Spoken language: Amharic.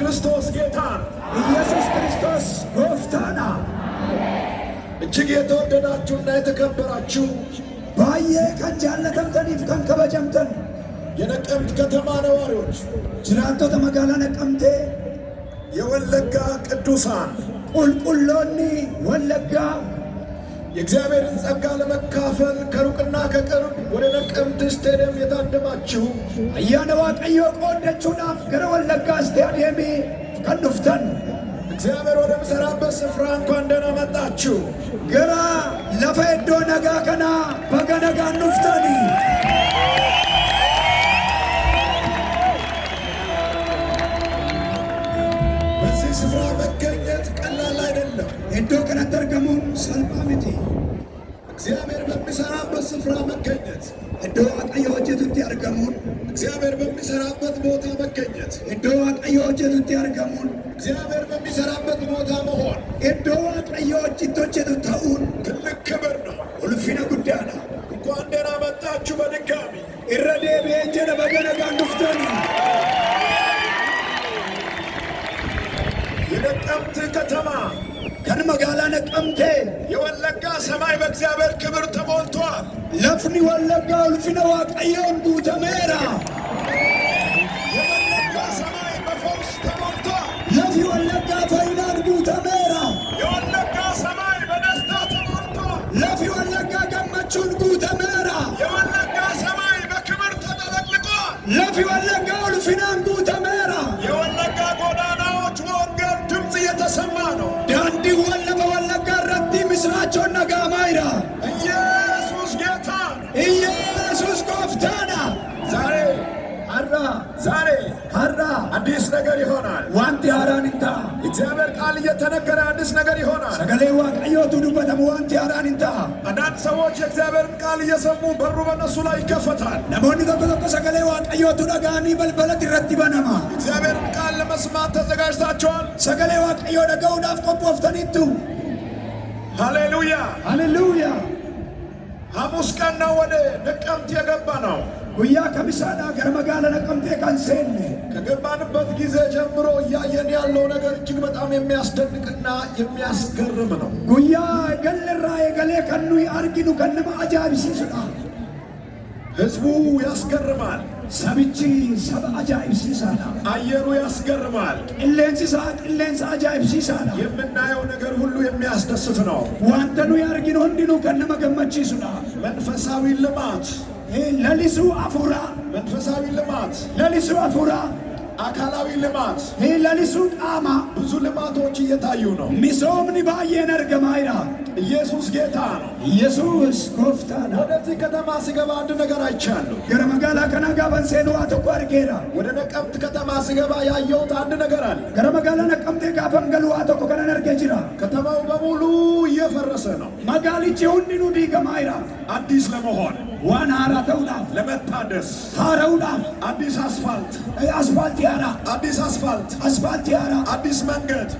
ክርስቶስ ጌታ ነው። ኢየሱስ ክርስቶስ ጎፍታና። እጅግ የተወደዳችሁና የተከበራችሁ ባየ ከንጃለተምተኒፍ ከንከበጀምተን የነቀምት ከተማ ነዋሪዎች፣ ጅራቶተ መጋላ ነቀምቴ፣ የወለጋ ቅዱሳን፣ ቁልቁሎኒ ወለጋ የእግዚአብሔርን ጸጋ ለመካፈል ከሩቅና ከቅርብ ወደ ነቀምት ስቴዲየም የታደማችሁ አያነ ዋቀዮ ቆደቹናፍ ገረ ወለጋ ስቴዲየም ከንዱፍተን እግዚአብሔር ወደ ምሠራበት ስፍራ እንኳን ደህና መጣችሁ። ገራ ለፈዶ ነጋ ከና በገነጋ ኑፍተኒ በዚህ ስፍራ መገኘት ቀላል አይደለም። እዶ ከነተርገሙን ሰልጳምቲ እግዚአብሔር በሚሠራበት ስፍራ መገኘት፣ እዶ ዋቀዮ ሆጀቱት ያርገሙን እግዚአብሔር በሚሠራበት ቦታ መገኘት፣ እዶ ዋቀዮ ሆጀቱት ያርገሙን እግዚአብሔር በሚሠራበት ቦታ መሆን እዶ ዋቀዮ ሆጀቱት ተኡን ትልቅ ክብር ነው። ኡልፊነ ጉዳና እንኳን ደህና መጣችሁ በድጋሚ። ኢረዴ ቤንጀነ በገነጋ ኑፍተኒ የነቀምት ከተማ ከን መጋላ ነቀምቴ የወለጋ ሰማይ በእግዚአብሔር ክብር ተሞልቷል። ለፍኒ ወለጋ ኡልፊነ ዋቀዮን ጉተሜራ የወለጋ ሰማይ በፈውስ ተሞልቷል። ለፊ ወለጋ ፈይናን ጉተሜራ የወለጋ ሰማይ በደስታ ተሞልቷል። ለፊ ወለጋ ገመቹን ጉተሜራ የወለጋ ሰማይ በክብር ተጠቅልቋል። ለፊ ወለጋ ኡልፊናን ጉተሜራ የወለጋ ጎዳናዎች ወንጌል ድምፅ እየተሰማ ነው። ዳንዲ ወለበ ወለጋ ረቲ ምስራቾን ነጋማይራ ኢየሱስ ጌታ ነው። ኢየሱስ ጎፍታና ዛሬ ሀራ አዲስ ነገር ይሆናል። ዋንቲ ሀራንንታ እግዚአብሔር ቃል እየተነገረ አዲስ ነገር ይሆናል። ሰገሌ ዋቀዮቱ ዱበተሙ ዋንቲ ሀራንንታ አንዳንድ ሰዎች የእግዚአብሔርን ቃል እየሰሙ በሩ በነሱ ላይ ይከፈታል። ነሞኒ tokko tokko ሰገሌ ዋቀዮቱ ደጋኒ በልበለት ይረቲ በነማ እግዚአብሔርን ቃል ለመስማት ተዘጋጅታችኋል? ሰገሌ ዋቀዮ ደገውዳፍ ቆጶፍተኒቱ ሃሌሉያ ሃሌሉያ ሐሙስ ቀን ነው ወደ ነቀምት የገባ ነው። ጉያ ከሚሳና ገረ መጋለ ነቀምቴ ካንሴን ከገባንበት ጊዜ ጀምሮ እያየን ያለው ነገር እጅግ በጣም የሚያስደንቅና የሚያስገርም ነው። ጉያ ገለራ የገሌ ከኑ አርጊኑ ከነማ አጃብሲሱና ሕዝቡ ያስገርማል። ሰብቺ ሰብ አጃብሲሳና አየሩ ያስገርማል። ቅሌንሳ አጃብሲሳና የምናየው ነገር ሁሉ የሚያስደስት ነው። ዋንተኑ ያርጊኑ ሁንዲኑ ከነማ ገመቺሱና መንፈሳዊ ልማት ለሊሱ አፉራ መንፈሳዊ ልማት፣ ለሊሱ አፉራ አካላዊ ልማት፣ ለሊሱ ቃማ ብዙ ልማቶች እየታዩ ነው። ሚሶምኒ ባየን አርገማይራ ኢየሱስ ጌታ ነው። ኢየሱስ ጎፍታና ወደዚህ ከተማ ሲገባ አንድ ነገር አይቻለሁ። ገረ መጋላ ከናጋ በንሴኑ አተኮ አርጌራ ወደ ነቀምት ከተማ ሲገባ ያየሁት አንድ ነገር አለ። ገረ መጋላ ነቀምቴ ጋፈንገሉ አተኮ ከነን አርጌ ጅራ ከተማው በሙሉ እየፈረሰ ነው። መጋሊቼ ሁንዲኑ ዲገማይራ አዲስ ለመሆን ዋን ሀራ ተውዳፍ ለመታደስ ሀረውዳፍ አዲስ አስፋልት አስፋልት ያራ አዲስ አስፋልት አስፋልት ያራ አዲስ መንገድ